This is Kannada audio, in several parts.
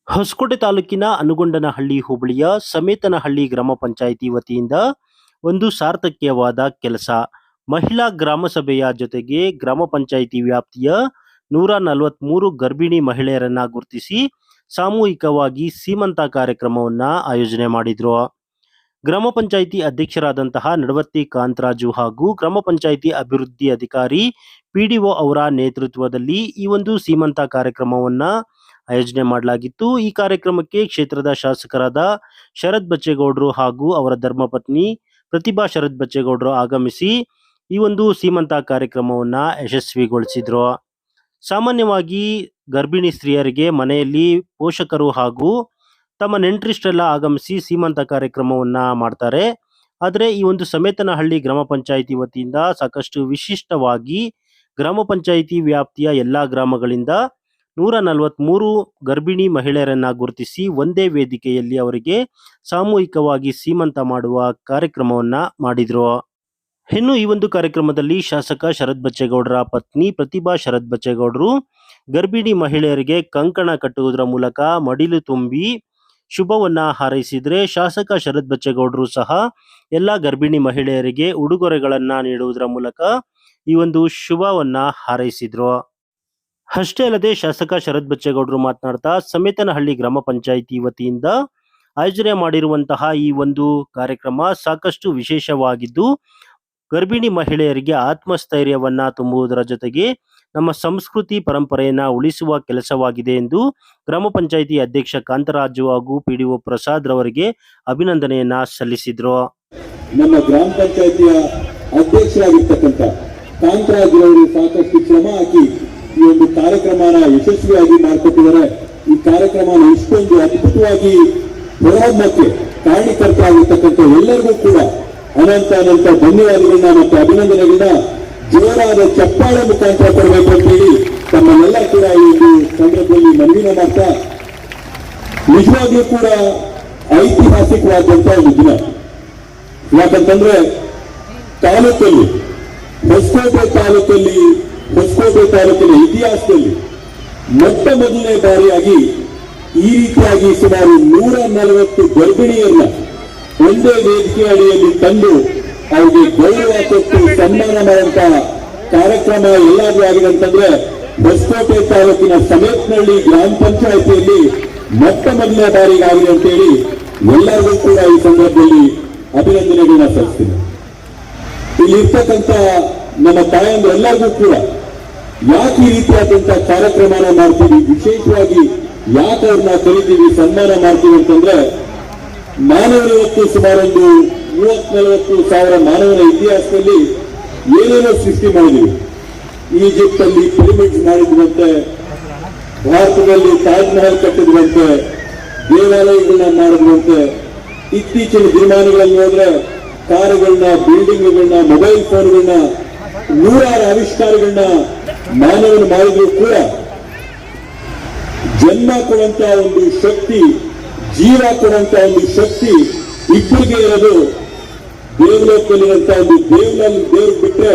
ಹೊಸಕೋಟೆ ತಾಲೂಕಿನ ಅನುಗೊಂಡನಹಳ್ಳಿ ಹೋಬಳಿಯ ಸಮೇತನಹಳ್ಳಿ ಗ್ರಾಮ ಪಂಚಾಯಿತಿ ವತಿಯಿಂದ ಒಂದು ಸಾರ್ಥಕ್ಯವಾದ ಕೆಲಸ. ಮಹಿಳಾ ಗ್ರಾಮ ಸಭೆಯ ಜೊತೆಗೆ ಗ್ರಾಮ ಪಂಚಾಯಿತಿ ವ್ಯಾಪ್ತಿಯ 143 ಗರ್ಭಿಣಿ ಮಹಿಳೆಯರನ್ನ ಗುರುತಿಸಿ ಸಾಮೂಹಿಕವಾಗಿ ಸೀಮಂತ ಕಾರ್ಯಕ್ರಮವನ್ನ ಆಯೋಜನೆ ಮಾಡಿದ್ರು. ಗ್ರಾಮ ಪಂಚಾಯಿತಿ ಅಧ್ಯಕ್ಷರಾದಂತಹ ನಡವತ್ತಿ ಕಾಂತರಾಜು ಹಾಗೂ ಗ್ರಾಮ ಪಂಚಾಯಿತಿ ಅಭಿವೃದ್ಧಿ ಅಧಿಕಾರಿ ಪಿಡಿಒ ಅವರ ನೇತೃತ್ವದಲ್ಲಿ ಈ ಒಂದು ಸೀಮಂತ ಕಾರ್ಯಕ್ರಮವನ್ನ ಆಯೋಜನೆ ಮಾಡಲಾಗಿತ್ತು. ಈ ಕಾರ್ಯಕ್ರಮಕ್ಕೆ ಕ್ಷೇತ್ರದ ಶಾಸಕರಾದ ಶರತ್ ಬಚ್ಚೇಗೌಡರು ಹಾಗೂ ಅವರ ಧರ್ಮಪತ್ನಿ ಪ್ರತಿಭಾ ಶರತ್ ಬಚ್ಚೇಗೌಡರು ಆಗಮಿಸಿ ಈ ಒಂದು ಸೀಮಂತ ಕಾರ್ಯಕ್ರಮವನ್ನ ಯಶಸ್ವಿಗೊಳಿಸಿದ್ರು. ಸಾಮಾನ್ಯವಾಗಿ ಗರ್ಭಿಣಿ ಸ್ತ್ರೀಯರಿಗೆ ಮನೆಯಲ್ಲಿ ಪೋಷಕರು ಹಾಗೂ ತಮ್ಮ ನೆಂಟರಿಷ್ಟೆಲ್ಲ ಆಗಮಿಸಿ ಸೀಮಂತ ಕಾರ್ಯಕ್ರಮವನ್ನ ಮಾಡ್ತಾರೆ. ಆದರೆ ಈ ಒಂದು ಸಮೇತನಹಳ್ಳಿ ಗ್ರಾಮ ಪಂಚಾಯಿತಿ ವತಿಯಿಂದ ಸಾಕಷ್ಟು ವಿಶಿಷ್ಟವಾಗಿ ಗ್ರಾಮ ಪಂಚಾಯಿತಿ ವ್ಯಾಪ್ತಿಯ ಎಲ್ಲಾ ಗ್ರಾಮಗಳಿಂದ 143 ಗರ್ಭಿಣಿ ಮಹಿಳೆಯರನ್ನ ಗುರುತಿಸಿ ಒಂದೇ ವೇದಿಕೆಯಲ್ಲಿ ಅವರಿಗೆ ಸಾಮೂಹಿಕವಾಗಿ ಸೀಮಂತ ಮಾಡುವ ಕಾರ್ಯಕ್ರಮವನ್ನ ಮಾಡಿದ್ರು. ಇನ್ನು ಈ ಒಂದು ಕಾರ್ಯಕ್ರಮದಲ್ಲಿ ಶಾಸಕ ಶರತ್ ಬಚ್ಚೇಗೌಡರ ಪತ್ನಿ ಪ್ರತಿಭಾ ಶರತ್ ಬಚ್ಚೇಗೌಡರು ಗರ್ಭಿಣಿ ಮಹಿಳೆಯರಿಗೆ ಕಂಕಣ ಕಟ್ಟುವುದರ ಮೂಲಕ ಮಡಿಲು ತುಂಬಿ ಶುಭವನ್ನ ಹಾರೈಸಿದ್ರೆ, ಶಾಸಕ ಶರತ್ ಬಚ್ಚೇಗೌಡರು ಸಹ ಎಲ್ಲ ಗರ್ಭಿಣಿ ಮಹಿಳೆಯರಿಗೆ ಉಡುಗೊರೆಗಳನ್ನ ನೀಡುವುದರ ಮೂಲಕ ಈ ಒಂದು ಶುಭವನ್ನ ಹಾರೈಸಿದ್ರು. ಅಷ್ಟೇ ಅಲ್ಲದೆ ಶಾಸಕ ಶರತ್ ಬಚ್ಚೇಗೌಡರು ಮಾತನಾಡ್ತಾ ಸಮೇತನಹಳ್ಳಿ ಗ್ರಾಮ ಪಂಚಾಯಿತಿ ವತಿಯಿಂದ ಆಯೋಜನೆ ಮಾಡಿರುವಂತಹ ಈ ಒಂದು ಕಾರ್ಯಕ್ರಮ ಸಾಕಷ್ಟು ವಿಶೇಷವಾಗಿದ್ದು, ಗರ್ಭಿಣಿ ಮಹಿಳೆಯರಿಗೆ ಆತ್ಮಸ್ಥೈರ್ಯವನ್ನ ತುಂಬುವುದರ ಜೊತೆಗೆ ನಮ್ಮ ಸಂಸ್ಕೃತಿ ಪರಂಪರೆಯನ್ನ ಉಳಿಸುವ ಕೆಲಸವಾಗಿದೆ ಎಂದು ಗ್ರಾಮ ಪಂಚಾಯಿತಿ ಅಧ್ಯಕ್ಷ ಕಾಂತರಾಜು ಹಾಗೂ ಪಿಡಿಒ ಪ್ರಸಾದ್ ರವರಿಗೆ ಅಭಿನಂದನೆಯನ್ನ ಸಲ್ಲಿಸಿದ್ರು. ನಮ್ಮ ಗ್ರಾಮ ಪಂಚಾಯಿತಿಯ ಅಧ್ಯಕ್ಷರಾಗಿರ್ತಕ್ಕಂಥ ಕಾಂತರಾಜು ಅವರು ಸಾಕಷ್ಟು ಶ್ರಮ ಹಾಕಿ ಈ ಒಂದು ಕಾರ್ಯಕ್ರಮನ ಯಶಸ್ವಿಯಾಗಿ ಮಾಡಿಕೊಟ್ಟಿದ್ದಾರೆ. ಈ ಕಾರ್ಯಕ್ರಮನ ಇಷ್ಟೊಂದು ಅದ್ಭುತವಾಗಿ ಹೊರಹೊಮ್ಮಕ್ಕೆ ಕಾರಣಕರ್ತರಾಗಿರ್ತಕ್ಕಂಥ ಎಲ್ಲರಿಗೂ ಕೂಡ ಅನಂತ ಧನ್ಯವಾದಗಳನ್ನ ಮತ್ತು ಅಭಿನಂದನೆಗಳನ್ನ ಜೋರಾದ ಚಪ್ಪಾಳೆ ಮುಖಾಂತರ ಕೊಡಬೇಕು ಅಂತ ಹೇಳಿ ತಮ್ಮನ್ನೆಲ್ಲ ಕೂಡ ಈ ಒಂದು ಸಂದರ್ಭದಲ್ಲಿ ಮನವಿನ ಮಾಡ್ತಾ, ನಿಜವಾಗ್ಲೂ ಕೂಡ ಐತಿಹಾಸಿಕವಾದಂತಹ ಒಂದು ದಿನ. ಯಾಕಂತಂದ್ರೆ ತಾಲೂಕಲ್ಲಿ ಹೊಸಕೋಟೆ ತಾಲೂಕಿನ ಇತಿಹಾಸದಲ್ಲಿ ಮೊಟ್ಟ ಮೊದಲನೇ ಬಾರಿಯಾಗಿ ಈ ರೀತಿಯಾಗಿ ಸುಮಾರು 140 ಗರ್ಭಿಣಿಯರನ್ನ ಒಂದೇ ವೇದಿಕೆ ಅಡಿಯಲ್ಲಿ ತಂದು ಅವರಿಗೆ ಗೌರವ ಕೊಟ್ಟು ಸನ್ಮಾನ ಮಾಡುವಂತಹ ಕಾರ್ಯಕ್ರಮ ಎಲ್ಲಾದ್ರೂ ಆಗಿದೆ ಅಂತಂದ್ರೆ ಹೊಸಕೋಟೆ ತಾಲೂಕಿನ ಸಮೇತನಹಳ್ಳಿ ಗ್ರಾಮ ಪಂಚಾಯಿತಿಯಲ್ಲಿ ಮೊಟ್ಟ ಮೊದಲನೇ ಬಾರಿಗೆ ಆಗಿದೆ ಅಂತ ಹೇಳಿ ಎಲ್ಲರಿಗೂ ಕೂಡ ಈ ಸಂದರ್ಭದಲ್ಲಿ ಅಭಿನಂದನೆಗಳನ್ನ ಸಲ್ಲಿಸ್ತೀನಿ. ಇಲ್ಲಿ ಇರ್ತಕ್ಕಂಥ ನಮ್ಮ ತಾಯಂದ್ರು ಎಲ್ಲರಿಗೂ ಕೂಡ ಯಾಕೆ ಈ ರೀತಿಯಾದಂತಹ ಕಾರ್ಯಕ್ರಮನ ಮಾಡ್ತೀವಿ, ವಿಶೇಷವಾಗಿ ಯಾಕೆ ಅವ್ರನ್ನ ಕರಿತೀವಿ, ಸನ್ಮಾನ ಮಾಡ್ತೀವಿ ಅಂತಂದ್ರೆ, ಮಾನವರು ಇವತ್ತು ಸುಮಾರೊಂದು 30-40 ಸಾವಿರ ಮಾನವನ ಇತಿಹಾಸದಲ್ಲಿ ಏನೇನೋ ಸೃಷ್ಟಿ ಮಾಡಿದೀವಿ. ಈಜಿಪ್ಟ್ ಅಲ್ಲಿ ಪಿರಮಿಡ್ಸ್ ಮಾಡಿದ್ವಂತೆ, ಭಾರತದಲ್ಲಿ ತಾಜ್ ಮಹಲ್ ಕಟ್ಟಿದ್ವಂತೆ, ದೇವಾಲಯಗಳನ್ನ ಮಾಡಿದ್ವಂತೆ. ಇತ್ತೀಚಿನ ದಿನಮಾನಗಳಲ್ಲಿ ಹೋದ್ರೆ ಕಾರುಗಳನ್ನ, ಬಿಲ್ಡಿಂಗ್ಗಳನ್ನ, ಮೊಬೈಲ್ ಫೋನ್ಗಳನ್ನ, ನೂರಾರು ಆವಿಷ್ಕಾರಗಳನ್ನ ಮಾನವನು ಮಾಡಿದ್ರು ಕೂಡ ಜನ್ಮ ಕೊಡುವಂತ ಒಂದು ಶಕ್ತಿ, ಜೀವ ಕೊಡುವಂತ ಒಂದು ಶಕ್ತಿ ಇಬ್ಬರಿಗೆ ಇರೋದು ದೇವಲೋಕದಲ್ಲಿರುವಂತ ಒಂದು ದೇವ್ರು ಬಿಟ್ರೆ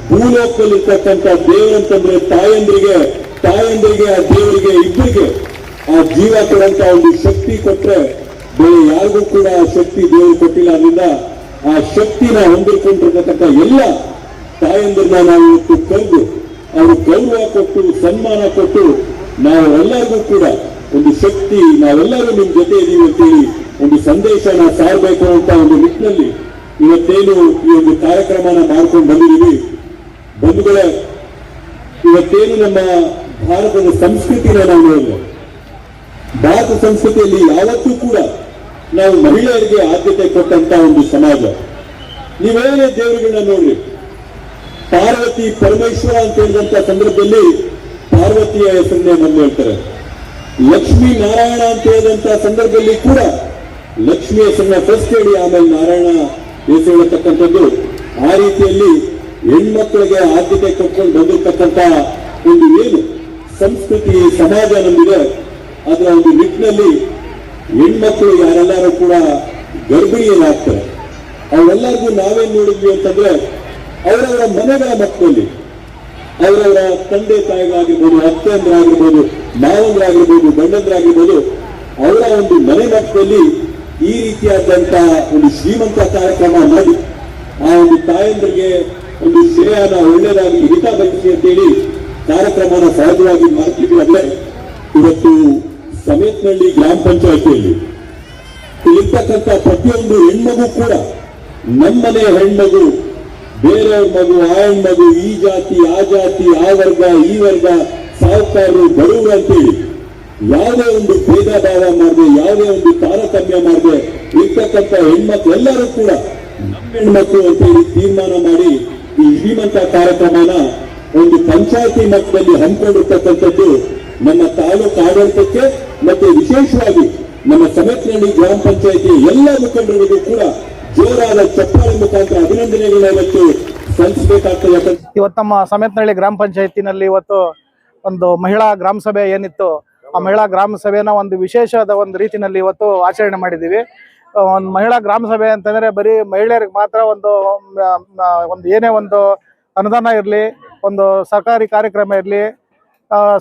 ಭೂಲೋಕದಲ್ಲಿರ್ತಕ್ಕಂಥ ದೇವರಂತಂದ್ರೆ ತಾಯಂದ್ರಿಗೆ ಆ ದೇವರಿಗೆ ಇಬ್ಬರಿಗೆ ಆ ಜೀವ ಕೊಡುವಂತ ಒಂದು ಶಕ್ತಿ ಕೊಟ್ರೆ ಬೇರೆ ಯಾರಿಗೂ ಕೂಡ ಆ ಶಕ್ತಿ ದೇವರು ಕೊಟ್ಟಿಲ್ಲ. ಅದರಿಂದ ಆ ಶಕ್ತಿನ ಹೊಂದಿಕೊಂಡಿರ್ತಕ್ಕಂಥ ಎಲ್ಲ ತಾಯಂದ್ರನ್ನ ನಾವು ಇವತ್ತು ಕರೆದು ಅವರು ಗೌರವ ಕೊಟ್ಟು ಸನ್ಮಾನ ಕೊಟ್ಟು ನಾವೆಲ್ಲರಿಗೂ ಕೂಡ ಒಂದು ಶಕ್ತಿ, ನಾವೆಲ್ಲರೂ ನಿಮ್ ಜೊತೆ ಇದೀವಿ ಅಂತೇಳಿ ಒಂದು ಸಂದೇಶನ ಸಾರಬೇಕು ಅಂತ ಒಂದು ನಿಟ್ಟಿನಲ್ಲಿ ಇವತ್ತೇನು ಈ ಒಂದು ಕಾರ್ಯಕ್ರಮನ ಮಾಡ್ಕೊಂಡು ಬಂದಿದ್ದೀವಿ. ಬಂಧುಗಳೇ, ಇವತ್ತೇನು ನಮ್ಮ ಭಾರತದ ಸಂಸ್ಕೃತಿನ ನಾವು ನೋಡಿದ್ರೆ, ಭಾರತ ಸಂಸ್ಕೃತಿಯಲ್ಲಿ ಯಾವತ್ತೂ ಕೂಡ ನಾವು ಮಹಿಳೆಯರಿಗೆ ಆದ್ಯತೆ ಕೊಟ್ಟಂತ ಒಂದು ಸಮಾಜ. ನೀವೇನೇ ದೇವರುಗಳನ್ನ ನೋಡ್ರಿ, ಪಾರ್ವತಿ ಪರಮೇಶ್ವರ ಅಂತ ಹೇಳಿದಂತ ಸಂದರ್ಭದಲ್ಲಿ ಪಾರ್ವತಿಯ ಹೆಸರನ್ನೇ ಮೊದಲು ಹೇಳ್ತಾರೆ. ಲಕ್ಷ್ಮೀ ನಾರಾಯಣ ಅಂತ ಹೇಳಿದಂತ ಸಂದರ್ಭದಲ್ಲಿ ಕೂಡ ಲಕ್ಷ್ಮಿ ಹೆಸರನ್ನ ಫಸ್ಟ್ ಹೇಳಿ ಆಮೇಲೆ ನಾರಾಯಣ ಹೆಸರು ಹೇಳತಕ್ಕಂಥದ್ದು. ಆ ರೀತಿಯಲ್ಲಿ ಹೆಣ್ಮಕ್ಳಿಗೆ ಆದ್ಯತೆ ಕೊಟ್ಕೊಂಡು ಬಂದಿರತಕ್ಕಂತ ಒಂದು ಏನು ಸಂಸ್ಕೃತಿ ಸಮಾಜ ನಮ್ದಿದೆ, ಅದರ ಒಂದು ನಿಟ್ಟಿನಲ್ಲಿ ಹೆಣ್ಮಕ್ಳು ಯಾರೆಲ್ಲರೂ ಕೂಡ ಗರ್ಭಿಣಿಯರಾಗ್ತಾರೆ. ಅವರೆಲ್ಲರಿಗೂ ನಾವೇನ್ ನೋಡಿದ್ವಿ ಅಂತಂದ್ರೆ, ಅವರವರ ಮನೆಗಳ ಮಕ್ಕಳಲ್ಲಿ ಅವರವರ ತಂದೆ ತಾಯಿಗಳಾಗಿರ್ಬೋದು, ಅತ್ತೆಯಂದ್ರಾಗಿರ್ಬೋದು, ಮಾವಂದ್ರಾಗಿರ್ಬೋದು, ಗಂಡಂದ್ರಾಗಿರ್ಬೋದು, ಅವರ ಒಂದು ಮನೆ ಮಕ್ಕಳಲ್ಲಿ ಈ ರೀತಿಯಾದಂತ ಒಂದು ಶ್ರೀಮಂತ ಕಾರ್ಯಕ್ರಮ ಮಾಡಿ ಆ ಒಂದು ತಾಯಂದ್ರಿಗೆ ಒಂದು ಶ್ರೇಯನ ಒಳ್ಳೆಯದಾಗಿ ಹಿತ ಬಯಸಿ ಅಂತೇಳಿ ಕಾರ್ಯಕ್ರಮನ ಸಹಜವಾಗಿ ಮಾಡ್ತಿದ್ರಲ್ಲೇ ಇವತ್ತು ಸಮೇತನಹಳ್ಳಿ ಗ್ರಾಮ ಪಂಚಾಯತಿಯಲ್ಲಿ ಇಲ್ಲಿರ್ತಕ್ಕಂಥ ಪ್ರತಿಯೊಂದು ಹೆಣ್ಮಗು ಕೂಡ ನಮ್ಮನೆ ಹೆಣ್ಮಗು, ಬೇರೆಯವ್ರ ಮಗು, ಆ ಹೆಣ್ಮಗು, ಈ ಜಾತಿ ಆ ಜಾತಿ, ಆ ವರ್ಗ ಈ ವರ್ಗ, ಸಾಹುಕಾರರು ಬಡವರು ಅಂತೇಳಿ ಯಾವುದೇ ಒಂದು ಭೇದ ಭಾವ ಮಾಡದೆ, ಯಾವುದೇ ಒಂದು ತಾರತಮ್ಯ ಮಾಡದೆ ಇರ್ತಕ್ಕಂಥ ಹೆಣ್ಮಕ್ಳು ಎಲ್ಲರೂ ಕೂಡ ನಮ್ಮ ಹೆಣ್ಮಕ್ಳು ಅಂತೇಳಿ ತೀರ್ಮಾನ ಮಾಡಿ ಈ ಶ್ರೀಮಂತ ಕಾರ್ಯಕ್ರಮನ ಒಂದು ಪಂಚಾಯತಿ ಮಟ್ಟದಲ್ಲಿ ಹಮ್ಮಿಕೊಂಡಿರ್ತಕ್ಕಂಥದ್ದು ನಮ್ಮ ತಾಲೂಕು ಆಡಳಿತಕ್ಕೆ ಮತ್ತೆ ವಿಶೇಷವಾಗಿ ನಮ್ಮ ಸಮೇತನಹಳ್ಳಿ ಗ್ರಾಮ ಪಂಚಾಯತಿ ಎಲ್ಲ ಮುಖಂಡರಿಗೂ ಕೂಡ ಜೋರಾದ ಚಪ್ಪಾಳೆ ಮುಖಾಂತರ ಅಭಿನಂದನೆಗಳನ್ನ ಇವತ್ತು ಸಲ್ಲಿಸಬೇಕಾಗ್ತದೆ. ಇವತ್ತು ನಮ್ಮ ಸಮೇತನಹಳ್ಳಿ ಗ್ರಾಮ ಪಂಚಾಯತಿನಲ್ಲಿ ಇವತ್ತು ಒಂದು ಮಹಿಳಾ ಗ್ರಾಮ ಸಭೆ ಏನಿತ್ತು, ಆ ಮಹಿಳಾ ಗ್ರಾಮ ಸಭೆನ ಒಂದು ವಿಶೇಷವಾದ ಒಂದು ರೀತಿಯಲ್ಲಿ ಇವತ್ತು ಆಚರಣೆ ಮಾಡಿದ್ದೀವಿ. ಒಂದು ಮಹಿಳಾ ಗ್ರಾಮ ಸಭೆ ಅಂತಂದ್ರೆ ಬರೀ ಮಹಿಳೆಯರಿಗೆ ಮಾತ್ರ ಒಂದು ಏನೇ ಒಂದು ಅನುದಾನ ಇರಲಿ, ಒಂದು ಸರ್ಕಾರಿ ಕಾರ್ಯಕ್ರಮ ಇರಲಿ,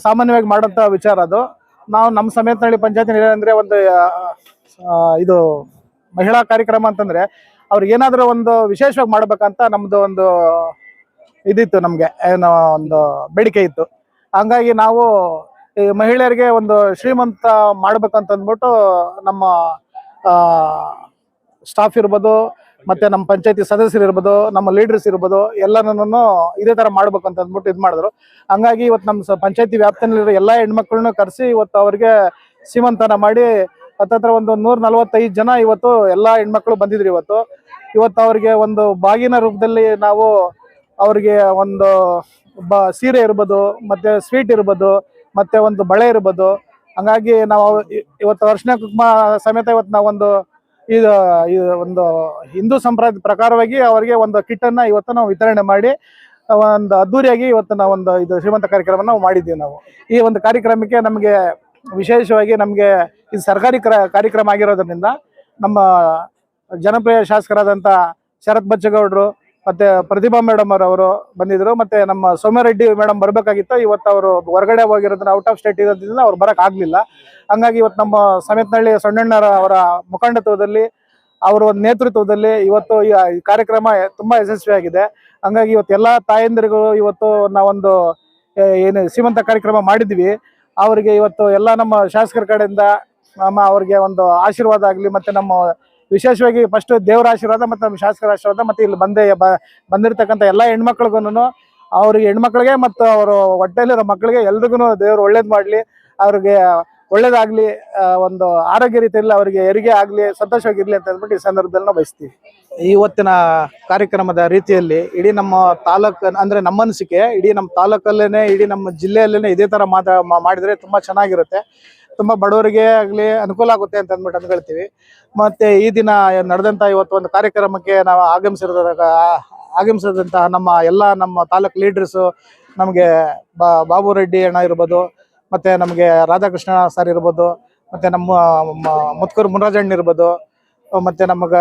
ಸಾಮಾನ್ಯವಾಗಿ ಮಾಡೋಂಥ ವಿಚಾರ ಅದು. ನಾವು ನಮ್ಮ ಸಮೇತನಹಳ್ಳಿ ಪಂಚಾಯತಿ ಅಂದ್ರೆ ಒಂದು ಇದು ಮಹಿಳಾ ಕಾರ್ಯಕ್ರಮ ಅಂತಂದ್ರೆ ಅವ್ರಿಗೆ ಏನಾದರೂ ಒಂದು ವಿಶೇಷವಾಗಿ ಮಾಡ್ಬೇಕಂತ ನಮ್ದು ಒಂದು ಇದಿತ್ತು, ನಮಗೆ ಏನೋ ಒಂದು ಬೇಡಿಕೆ ಇತ್ತು. ಹಂಗಾಗಿ ನಾವು ಈ ಮಹಿಳೆಯರಿಗೆ ಒಂದು ಶ್ರೀಮಂತ ಮಾಡ್ಬೇಕಂತ ಅಂದ್ಬಿಟ್ಟು ನಮ್ಮ ಸ್ಟಾಫ್ ಇರ್ಬೋದು, ಮತ್ತೆ ನಮ್ಮ ಪಂಚಾಯತಿ ಸದಸ್ಯರು ಇರ್ಬೋದು, ನಮ್ಮ ಲೀಡರ್ಸ್ ಇರ್ಬೋದು, ಎಲ್ಲನೂ ಇದೇ ತರ ಮಾಡ್ಬೇಕಂತ ಅಂದ್ಬಿಟ್ಟು ಇದು ಮಾಡಿದ್ರು. ಹಂಗಾಗಿ ಇವತ್ತು ನಮ್ಮ ಪಂಚಾಯತಿ ವ್ಯಾಪ್ತಿಯಲ್ಲಿರೋ ಎಲ್ಲ ಹೆಣ್ಮಕ್ಳನ್ನ ಕರೆಸಿ ಇವತ್ತು ಅವ್ರಿಗೆ ಶ್ರೀಮಂತನ ಮಾಡಿ ಹತ್ತತ್ರ ಒಂದು 145 ಜನ ಇವತ್ತು ಎಲ್ಲ ಹೆಣ್ಮಕ್ಳು ಬಂದಿದ್ರು. ಇವತ್ತು ಅವ್ರಿಗೆ ಒಂದು ಬಾಗಿನ ರೂಪದಲ್ಲಿ ನಾವು ಅವ್ರಿಗೆ ಒಂದು ಸೀರೆ ಇರ್ಬೋದು, ಮತ್ತೆ ಸ್ವೀಟ್ ಇರ್ಬೋದು, ಮತ್ತೆ ಒಂದು ಬಳೆ ಇರ್ಬೋದು. ಹಂಗಾಗಿ ನಾವು ಇವತ್ತು ಅರಿಶಿನ ಕುಂಕುಮ ಸಮೇತ ಇವತ್ತು ನಾವೊಂದು ಒಂದು ಹಿಂದೂ ಸಂಪ್ರದಾಯದ ಪ್ರಕಾರವಾಗಿ ಅವರಿಗೆ ಒಂದು ಕಿಟ್ ಅನ್ನ ಇವತ್ತು ನಾವು ವಿತರಣೆ ಮಾಡಿ ಒಂದು ಅದ್ದೂರಿಯಾಗಿ ಇವತ್ತು ನಾವೊಂದು ಇದು ಶ್ರೀಮಂತ ಕಾರ್ಯಕ್ರಮ ನಾವು ಮಾಡಿದ್ದೀವಿ. ನಾವು ಈ ಒಂದು ಕಾರ್ಯಕ್ರಮಕ್ಕೆ ನಮಗೆ ವಿಶೇಷವಾಗಿ ನಮಗೆ ಇದು ಸರ್ಕಾರಿ ಕಾರ್ಯಕ್ರಮ ಆಗಿರೋದ್ರಿಂದ ನಮ್ಮ ಜನಪ್ರಿಯ ಶಾಸಕರಾದಂಥ ಶರತ್ ಬಚ್ಚೇಗೌಡರು ಮತ್ತೆ ಪ್ರತಿಭಾ ಮೇಡಮ್ ಅವರು ಬಂದಿದ್ರು. ಮತ್ತೆ ನಮ್ಮ ಸೌಮ್ಯರೆಡ್ಡಿ ಮೇಡಮ್ ಬರಬೇಕಾಗಿತ್ತು. ಇವತ್ತು ಅವರು ಹೊರಗಡೆ ಹೋಗಿರೋದ್ರಿಂದ, ಔಟ್ ಆಫ್ ಸ್ಟೇಟ್ ಇರೋದ್ರಿಂದ ಅವ್ರು ಬರಕ್ ಆಗ್ಲಿಲ್ಲ. ಹಂಗಾಗಿ ಇವತ್ತು ನಮ್ಮ ಸಮೇತನಹಳ್ಳಿ ಸೊಣ್ಣಣ್ಣರ ಅವರ ಮುಖಂಡತ್ವದಲ್ಲಿ, ಅವರ ಒಂದು ನೇತೃತ್ವದಲ್ಲಿ ಇವತ್ತು ಈ ಕಾರ್ಯಕ್ರಮ ತುಂಬಾ ಯಶಸ್ವಿಯಾಗಿದೆ. ಹಂಗಾಗಿ ಇವತ್ತು ಎಲ್ಲಾ ತಾಯಂದಿರಿಗೂ ಇವತ್ತು ನಾವೊಂದು ಏನು ಶ್ರೀಮಂತ ಕಾರ್ಯಕ್ರಮ ಮಾಡಿದ್ವಿ. ಅವರಿಗೆ ಇವತ್ತು ಎಲ್ಲ ನಮ್ಮ ಶಾಸಕರ ಕಡೆಯಿಂದ ಅವ್ರಿಗೆ ಒಂದು ಆಶೀರ್ವಾದ ಆಗಲಿ, ಮತ್ತೆ ನಮ್ಮ ವಿಶೇಷವಾಗಿ ಫಸ್ಟ್ ದೇವರ ಆಶೀರ್ವಾದ ಮತ್ತೆ ನಮ್ಮ ಶಾಸಕರ ಆಶೀರ್ವಾದ, ಮತ್ತೆ ಇಲ್ಲಿ ಬಂದಿರತಕ್ಕಂಥ ಎಲ್ಲ ಹೆಣ್ಮಕ್ಳಿಗೂ, ಅವ್ರಿಗೆ ಹೆಣ್ಮಕ್ಳಿಗೆ ಮತ್ತು ಅವರು ಹೊಟ್ಟೆಲಿರೋ ಮಕ್ಕಳಿಗೆ ಎಲ್ರಿಗೂ ದೇವರು ಒಳ್ಳೇದು ಮಾಡಲಿ, ಅವ್ರಿಗೆ ಒಳ್ಳೇದಾಗ್ಲಿ, ಒಂದು ಆರೋಗ್ಯ ರೀತಿಯಲ್ಲಿ ಅವರಿಗೆ ಹೆರಿಗೆ ಆಗ್ಲಿ, ಸಂತೋಷವಾಗಿರ್ಲಿ ಅಂತ ಅಂದ್ಬಿಟ್ಟು ಈ ಸಂದರ್ಭದಲ್ಲಿ ನಾವು ಬಯಸ್ತೀವಿ. ಇವತ್ತಿನ ಕಾರ್ಯಕ್ರಮದ ರೀತಿಯಲ್ಲಿ ಇಡೀ ನಮ್ಮ ತಾಲೂಕು ಅಂದ್ರೆ ನಮ್ಮ ಅನಿಸಿಕೆ, ಇಡೀ ನಮ್ಮ ತಾಲೂಕಲ್ಲೇನೆ, ಇಡೀ ನಮ್ಮ ಜಿಲ್ಲೆಯಲ್ಲೇನೆ ಇದೇ ತರ ಮಾಡಿದ್ರೆ ತುಂಬಾ ಚೆನ್ನಾಗಿರುತ್ತೆ, ತುಂಬಾ ಬಡವರಿಗೆ ಆಗ್ಲಿ ಅನುಕೂಲ ಆಗುತ್ತೆ ಅಂತ ಅಂದ್ಬಿಟ್ಟು ಅಂದ್ಕೊಳ್ತೀವಿ. ಮತ್ತೆ ಈ ದಿನ ನಡೆದಂತ ಇವತ್ತು ಒಂದು ಕಾರ್ಯಕ್ರಮಕ್ಕೆ ನಾವು ಆಗಮಿಸಿದಂತಹ ನಮ್ಮ ತಾಲೂಕು ಲೀಡರ್ಸು, ನಮಗೆ ಬಾಬು ರೆಡ್ಡಿ ಅಣ್ಣ ಇರ್ಬೋದು, ಮತ್ತೆ ನಮಗೆ ರಾಧಾಕೃಷ್ಣ ಸರ್ ಇರ್ಬೋದು, ಮತ್ತೆ ನಮ್ಮ ಮುತ್ಕೂರು ಮುನರಾಜಣ್ಣ ಇರ್ಬೋದು, ಮತ್ತೆ ನಮಗ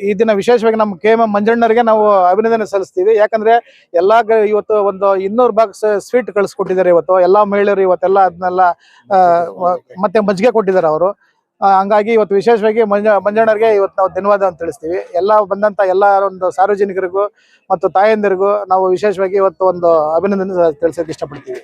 ಈ ದಿನ ವಿಶೇಷವಾಗಿ ನಮ್ಮ KM ಮಂಜಣ್ಣರಿಗೆ ನಾವು ಅಭಿನಂದನೆ ಸಲ್ಲಿಸ್ತೀವಿ. ಯಾಕಂದ್ರೆ ಇವತ್ತು ಒಂದು 200 ಬಾಕ್ಸ್ ಸ್ವೀಟ್ ಕಳಿಸ್ಕೊಟ್ಟಿದ್ದಾರೆ. ಇವತ್ತು ಎಲ್ಲಾ ಮಹಿಳೆಯರು ಇವತ್ತೆಲ್ಲ ಅದನ್ನೆಲ್ಲ ಮತ್ತೆ ಮಜ್ಜಿಗೆ ಕೊಟ್ಟಿದ್ದಾರೆ ಅವರು. ಹಂಗಾಗಿ ಇವತ್ತು ವಿಶೇಷವಾಗಿ ಮಂಜಣ್ಣರಿಗೆ ಇವತ್ತು ನಾವು ಧನ್ಯವಾದ ಅಂತ ತಿಳಿಸ್ತೀವಿ. ಎಲ್ಲ ಬಂದಂತ ಎಲ್ಲ ಒಂದು ಸಾರ್ವಜನಿಕರಿಗೂ ಮತ್ತು ತಾಯಂದಿರಿಗೂ ನಾವು ವಿಶೇಷವಾಗಿ ಇವತ್ತು ಒಂದು ಅಭಿನಂದನೆ ತಿಳಿಸೋಕೆ ಇಷ್ಟಪಡ್ತೀವಿ.